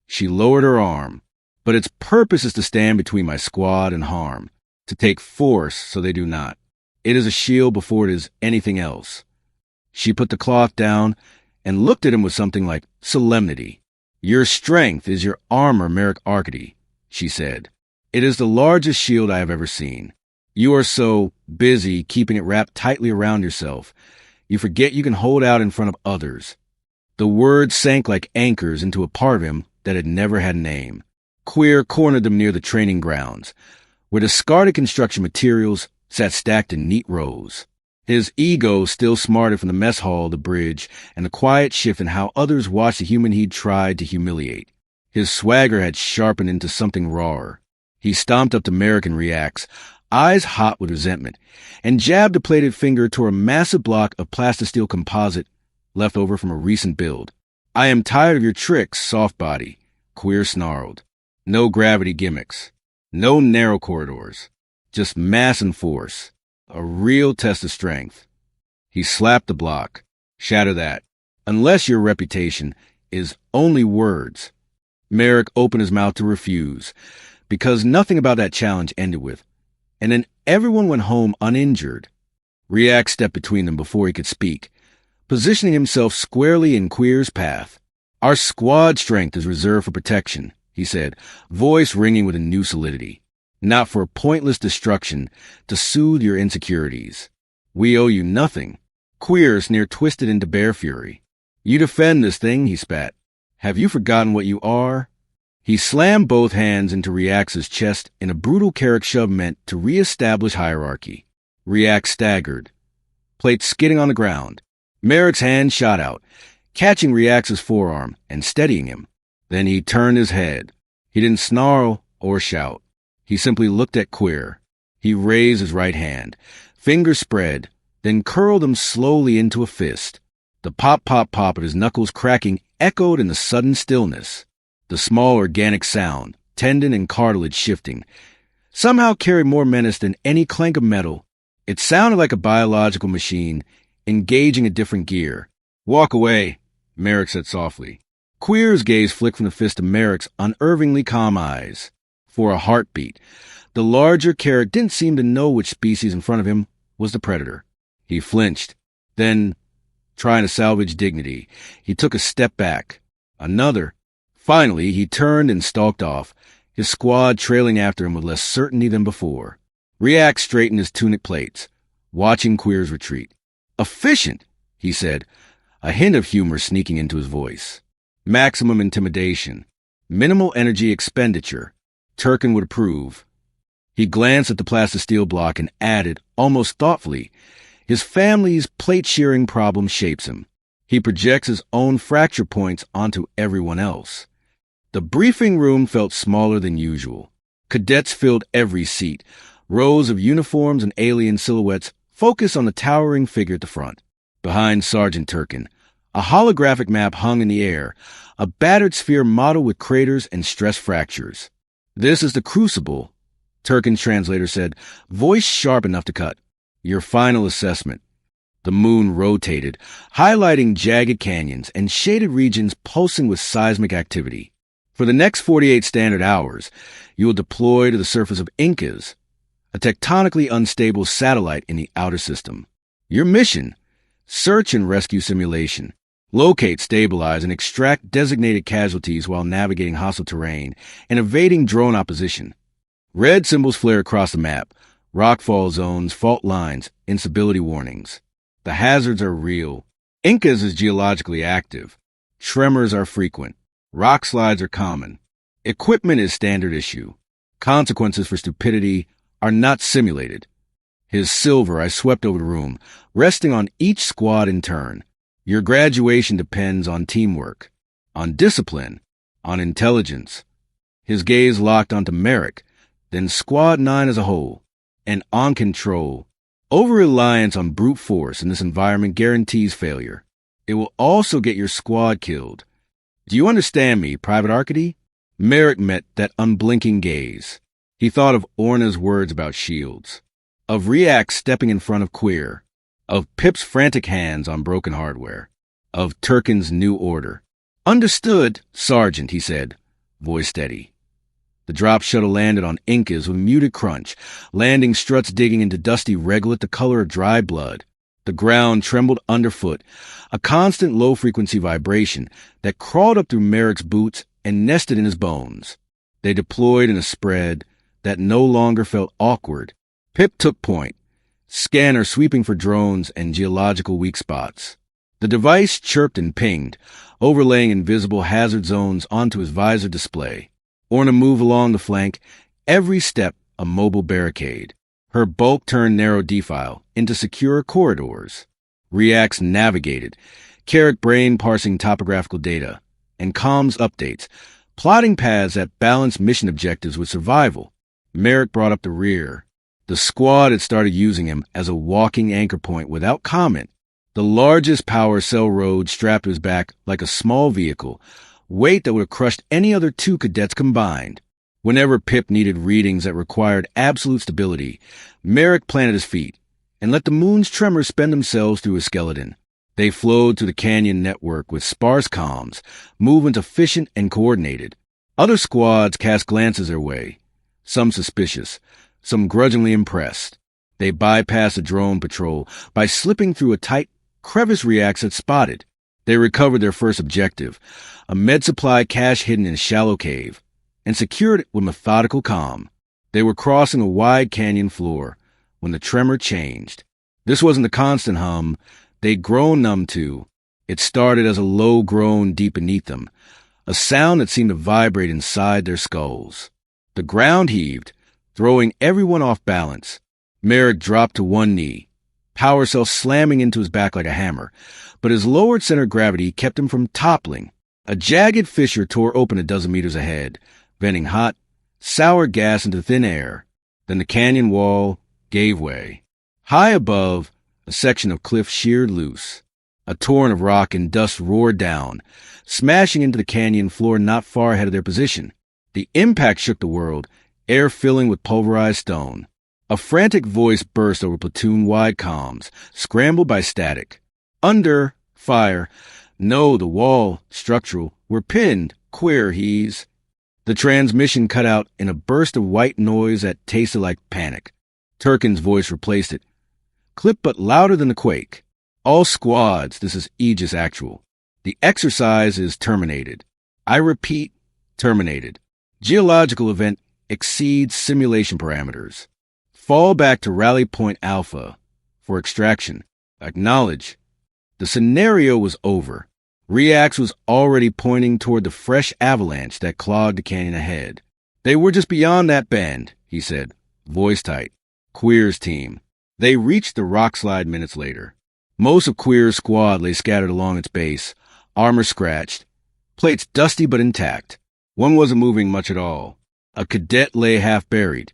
She lowered her arm. But its purpose is to stand between my squad and harm, to take force so they do not. It is a shield before it is anything else. She put the cloth down and looked at him with something like solemnity. Your strength is your armor, Merrick Arcady, she said. It is the largest shield I have ever seen. You are so busy keeping it wrapped tightly around yourself, you forget you can hold out in front of others. The words sank like anchors into a part of him that had never had a name. Queer cornered them near the training grounds, where discarded construction materials sat stacked in neat rows. His ego still smarted from the mess hall, the bridge, and the quiet shift in how others watched the human he'd tried to humiliate. His swagger had sharpened into something rawer. He stomped up to Merrick and Reacts, eyes hot with resentment, and jabbed a plated finger toward a massive block of plastisteel composite left over from a recent build. I am tired of your tricks, soft body, Queer snarled. No gravity gimmicks. No narrow corridors. Just mass and force. A real test of strength. He slapped the block. Shatter that. Unless your reputation is only words. Merrick opened his mouth to refuse, because nothing about that challenge ended with, and then everyone went home uninjured. React stepped between them before he could speak, positioning himself squarely in Queer's path. Our squad strength is reserved for protection, he said, voice ringing with a new solidity. Not for pointless destruction to soothe your insecurities. We owe you nothing. Queer sneer twisted into bear fury. You defend this thing, he spat. Have you forgotten what you are? He slammed both hands into React's chest in a brutal Carrick shove meant to re-establish hierarchy. React staggered, plate skidding on the ground. Merrick's hand shot out, catching React's forearm and steadying him. Then he turned his head. He didn't snarl or shout. He simply looked at Queer. He raised his right hand, fingers spread, then curled them slowly into a fist. The pop-pop-pop of his knuckles cracking echoed in the sudden stillness. The small organic sound, tendon and cartilage shifting, somehow carried more menace than any clank of metal. It sounded like a biological machine engaging a different gear. Walk away, Merrick said softly. Queer's gaze flicked from the fist to Merrick's unervingly calm eyes. For a heartbeat, the larger Carrick didn't seem to know which species in front of him was the predator. He flinched. Then, trying to salvage dignity, he took a step back. Another. Finally, he turned and stalked off, his squad trailing after him with less certainty than before. React straightened his tunic plates, watching Queer's retreat. Efficient, he said, a hint of humor sneaking into his voice. Maximum intimidation. Minimal energy expenditure. Turkin would approve. He glanced at the plastisteel block and added, almost thoughtfully, his family's plate-shearing problem shapes him. He projects his own fracture points onto everyone else. The briefing room felt smaller than usual. Cadets filled every seat. Rows of uniforms and alien silhouettes focused on the towering figure at the front. Behind Sergeant Turkin, a holographic map hung in the air, a battered sphere mottled with craters and stress fractures. This is the Crucible, Turkin's translator said, voice sharp enough to cut. Your final assessment. The moon rotated, highlighting jagged canyons and shaded regions pulsing with seismic activity. For the next 48 standard hours, you will deploy to the surface of Incas, a tectonically unstable satellite in the outer system. Your mission: search and rescue simulation. Locate, stabilize, and extract designated casualties while navigating hostile terrain and evading drone opposition. Red symbols flare across the map. Rockfall zones, fault lines, instability warnings. The hazards are real. Incas is geologically active. Tremors are frequent. Rock slides are common. Equipment is standard issue. Consequences for stupidity are not simulated. His silver, I swept over the room, resting on each squad in turn. Your graduation depends on teamwork, on discipline, on intelligence. His gaze locked onto Merrick, then Squad 9 as a whole, and on control. Over-reliance on brute force in this environment guarantees failure. It will also get your squad killed. Do you understand me, Private Arcady? Merrick met that unblinking gaze. He thought of Orna's words about shields, of React stepping in front of Queer, of Pip's frantic hands on broken hardware. of Turkin's new order. "Understood, Sergeant," he said, voice steady. The drop shuttle landed on Incas with a muted crunch, landing struts digging into dusty regolith the color of dry blood. The ground trembled underfoot, a constant low-frequency vibration that crawled up through Merrick's boots and nested in his bones. They deployed in a spread that no longer felt awkward. Pip took point, scanner sweeping for drones and geological weak spots. The device chirped and pinged, overlaying invisible hazard zones onto his visor display. Orna moved along the flank, every step a mobile barricade. Her bulk turned narrow defile into secure corridors. Reax navigated, Carrick brain parsing topographical data, and comms updates, plotting paths that balanced mission objectives with survival. Merrick brought up the rear. The squad had started using him as a walking anchor point without comment. The largest power cell road strapped to his back like a small vehicle, weight that would have crushed any other 2 cadets combined. Whenever Pip needed readings that required absolute stability, Merrick planted his feet and let the moon's tremors spend themselves through his skeleton. They flowed through the canyon network with sparse comms, movements efficient and coordinated. Other squads cast glances their way, some suspicious, some grudgingly impressed. They bypassed the drone patrol by slipping through a tight crevice Reax had spotted. They recovered their first objective, a med supply cache hidden in a shallow cave, and secured it with methodical calm. They were crossing a wide canyon floor when the tremor changed. This wasn't the constant hum they'd grown numb to. It started as a low groan deep beneath them, a sound that seemed to vibrate inside their skulls. The ground heaved, throwing everyone off balance. Merrick dropped to one knee, power cell slamming into his back like a hammer, but his lowered center of gravity kept him from toppling. A jagged fissure tore open a dozen meters ahead, venting hot, sour gas into thin air. Then the canyon wall gave way. High above, a section of cliff sheared loose. A torrent of rock and dust roared down, smashing into the canyon floor not far ahead of their position. The impact shook the world, air filling with pulverized stone. A frantic voice burst over platoon-wide comms, scrambled by static. "Under fire. No, the wall, structural. We're pinned. Queer, he's." The transmission cut out in a burst of white noise that tasted like panic. Turkin's voice replaced it. "Clip but louder than the quake. All squads, this is Aegis Actual. The exercise is terminated. I repeat, terminated. Geological event exceeds simulation parameters. Fall back to Rally Point Alpha for extraction. Acknowledge." The scenario was over. Reax was already pointing toward the fresh avalanche that clogged the canyon ahead. "They were just beyond that bend," he said, voice tight. "Queer's team." They reached the rock slide minutes later. Most of Queer's squad lay scattered along its base, armor scratched, plates dusty but intact. One wasn't moving much at all. A cadet lay half buried,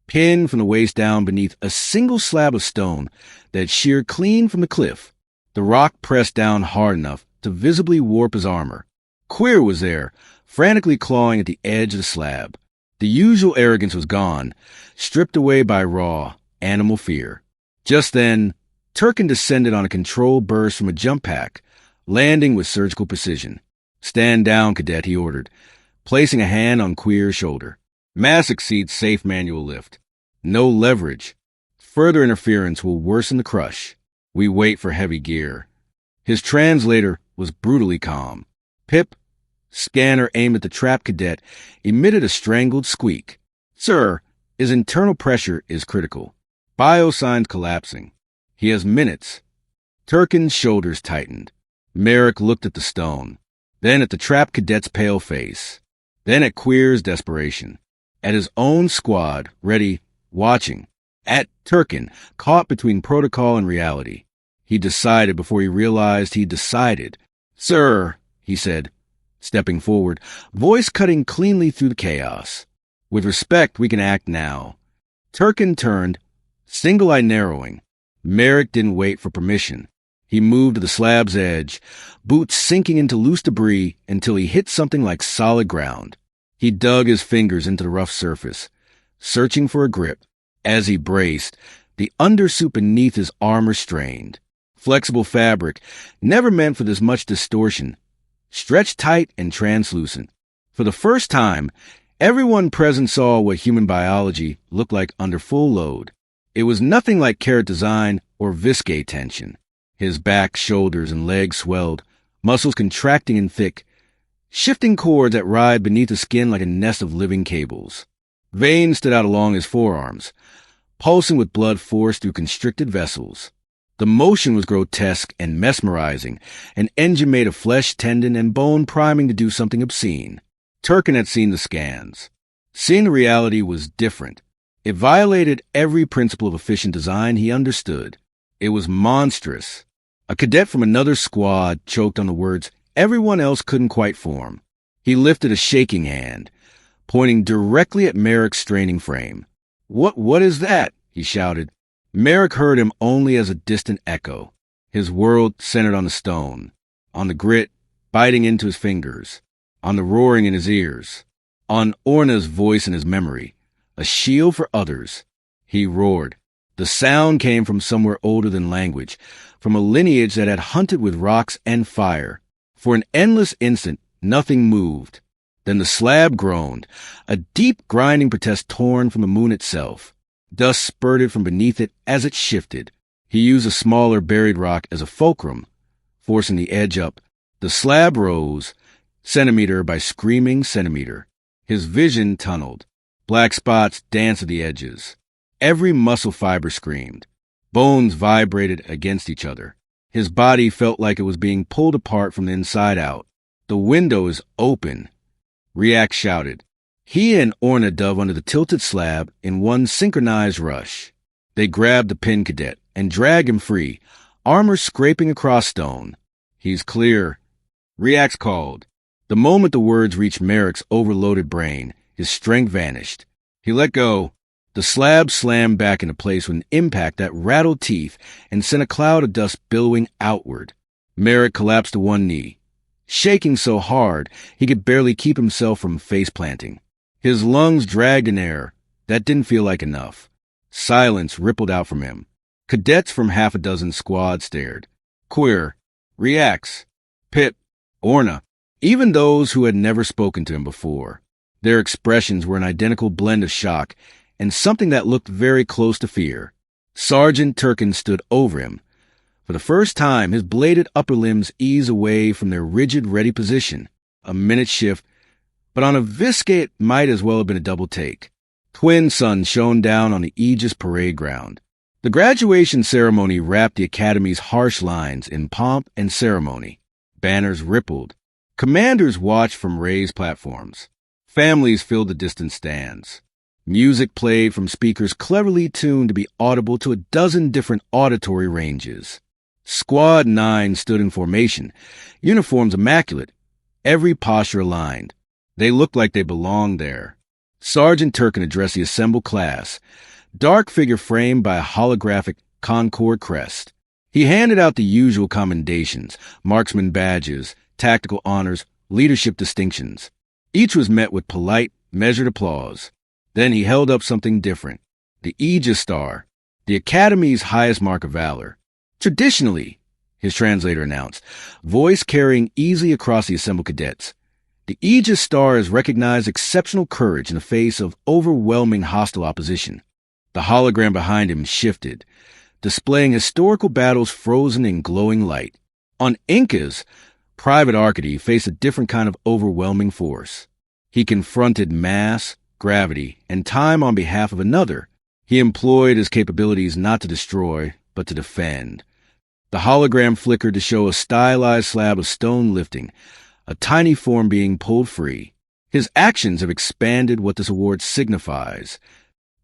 pinned from the waist down beneath a single slab of stone that sheared clean from the cliff. The rock pressed down hard enough to visibly warp his armor. Queer was there, frantically clawing at the edge of the slab. The usual arrogance was gone, stripped away by raw, animal fear. Just then, Turkin descended on a controlled burst from a jump pack, landing with surgical precision. "Stand down, cadet," he ordered, placing a hand on Queer's shoulder. "Mass exceeds safe manual lift. No leverage. Further interference will worsen the crush. We wait for heavy gear." His translator was brutally calm. Pip, scanner aimed at the trapped cadet, emitted a strangled squeak. "Sir, his internal pressure is critical. Biosigns collapsing. He has minutes." Turkin's shoulders tightened. Merrick looked at the stone, then at the trapped cadet's pale face, then at Queer's desperation, at his own squad, ready, watching, at Turkin, caught between protocol and reality. He decided before he realized he decided. "Sir," he said, stepping forward, voice cutting cleanly through the chaos. "With respect, we can act now." Turkin turned, single eye narrowing. Merrick didn't wait for permission. He moved to the slab's edge, boots sinking into loose debris until he hit something like solid ground. He dug his fingers into the rough surface, searching for a grip. As he braced, the undersuit beneath his armor strained. flexible fabric, never meant for this much distortion, stretched tight and translucent. For the first time, everyone present saw what human biology looked like under full load. It was nothing like carrot design or visque tension. His back, shoulders, and legs swelled, muscles contracting and thick, shifting cords that writhed beneath the skin like a nest of living cables. Veins stood out along his forearms, pulsing with blood forced through constricted vessels. The motion was grotesque and mesmerizing, an engine made of flesh, tendon, and bone priming to do something obscene. Turkin had seen the scans. Seeing the reality was different. It violated every principle of efficient design he understood. It was monstrous. A cadet from another squad choked on the words everyone else couldn't quite form. He lifted a shaking hand, pointing directly at Merrick's straining frame. What is that?" he shouted. Merrick heard him only as a distant echo. His world centered on the stone, on the grit biting into his fingers, on the roaring in his ears, on Orna's voice in his memory. A shield for others. He roared. The sound came from somewhere older than language, from a lineage that had hunted with rocks and fire. For an endless instant, nothing moved. Then the slab groaned, a deep grinding protest torn from the moon itself. Dust spurted from beneath it as it shifted. He used a smaller buried rock as a fulcrum, forcing the edge up. The slab rose, centimeter by screaming centimeter. His vision tunneled. Black spots danced at the edges. Every muscle fiber screamed. Bones vibrated against each other. His body felt like it was being pulled apart from the inside out. "The window is open," Riak shouted. He and Orna dove under the tilted slab in one synchronized rush. They grabbed the pinned cadet and dragged him free, armor scraping across stone. "He's clear," Riak called. The moment the words reached Merrick's overloaded brain, his strength vanished. He let go. The slab slammed back into place with an impact that rattled teeth and sent a cloud of dust billowing outward. Merrick collapsed to one knee, shaking so hard he could barely keep himself from face-planting. His lungs dragged in air. That didn't feel like enough. Silence rippled out from him. Cadets from half a dozen squads stared. Queer, Riax, Pip, Orna, even those who had never spoken to him before. Their expressions were an identical blend of shock and something that looked very close to fear. Sergeant Turkin stood over him. For the first time, his bladed upper limbs eased away from their rigid, ready position. A minute shift, but on a visque it might as well have been a double take. Twin suns shone down on the Aegis parade ground. The graduation ceremony wrapped the Academy's harsh lines in pomp and ceremony. Banners rippled. Commanders watched from raised platforms. Families filled the distant stands. Music played from speakers cleverly tuned to be audible to a dozen different auditory ranges. Squad 9 stood in formation, uniforms immaculate, every posture aligned. They looked like they belonged there. Sergeant Turkin addressed the assembled class, dark figure framed by a holographic Concord crest. He handed out the usual commendations, marksman badges, tactical honors, leadership distinctions. Each was met with polite, measured applause. Then he held up something different, the Aegis Star, the Academy's highest mark of valor. Traditionally, his translator announced, voice carrying easily across the assembled cadets, the Aegis Star has recognized exceptional courage in the face of overwhelming hostile opposition. The hologram behind him shifted, displaying historical battles frozen in glowing light. On Inca's, Private Arcady faced a different kind of overwhelming force. He confronted mass, gravity, and time on behalf of another. He employed his capabilities not to destroy, but to defend. The hologram flickered to show a stylized slab of stone lifting, a tiny form being pulled free. His actions have expanded what this award signifies.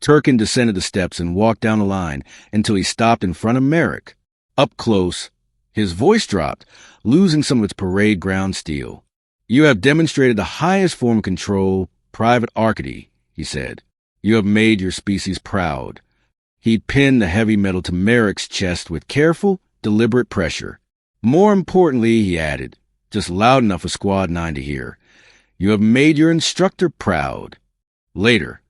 Turkin descended the steps and walked down the line until he stopped in front of Merrick. Up close, his voice dropped, losing some of its parade ground steel. "You have demonstrated the highest form of control, Private Arcady," he said. "You have made your species proud." He pinned the heavy metal to Merrick's chest with careful, deliberate pressure. More importantly, he added, just loud enough for Squad 9 to hear, "You have made your instructor proud." Later,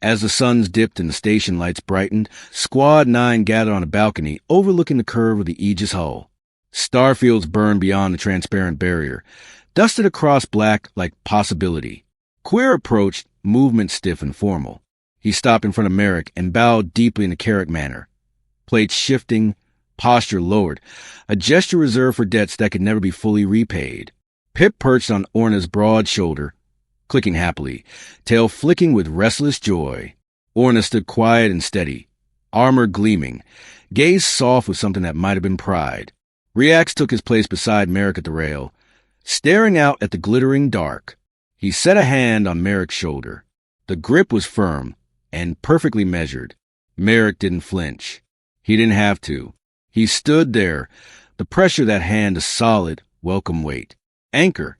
As the suns dipped and the station lights brightened, Squad 9 gathered on a balcony overlooking the curve of the Aegis hull. Starfields burned beyond the transparent barrier, dusted across black like possibility. Queer approached, movement stiff and formal. He stopped in front of Merrick and bowed deeply in a Carrick manner. Plates shifting, posture lowered, a gesture reserved for debts that could never be fully repaid. Pip perched on Orna's broad shoulder, clicking happily, tail flicking with restless joy. Orna stood quiet and steady, armor gleaming, gaze soft with something that might have been pride. Reax took his place beside Merrick at the rail, staring out at the glittering dark. He set a hand on Merrick's shoulder. The grip was firm and perfectly measured. Merrick didn't flinch. He didn't have to. He stood there, the pressure of that hand a solid, welcome weight. Anchor.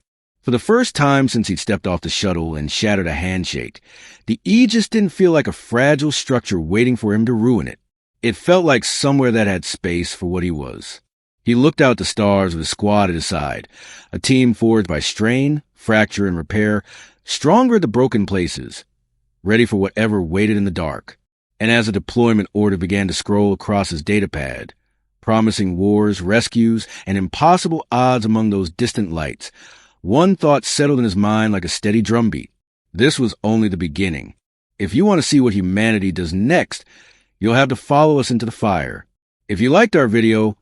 For the first time since he'd stepped off the shuttle and shattered a handshake, the Aegis didn't feel like a fragile structure waiting for him to ruin it. It felt like somewhere that had space for what he was. He looked out the stars with his squad at his side, a team forged by strain, fracture, and repair, stronger at the broken places, ready for whatever waited in the dark. And as a deployment order began to scroll across his datapad, promising wars, rescues, and impossible odds among those distant lights, one thought settled in his mind like a steady drumbeat. This was only the beginning. If you want to see what humanity does next, you'll have to follow us into the fire. If you liked our video,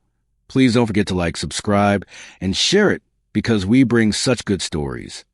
please don't forget to like, subscribe, and share it because we bring such good stories.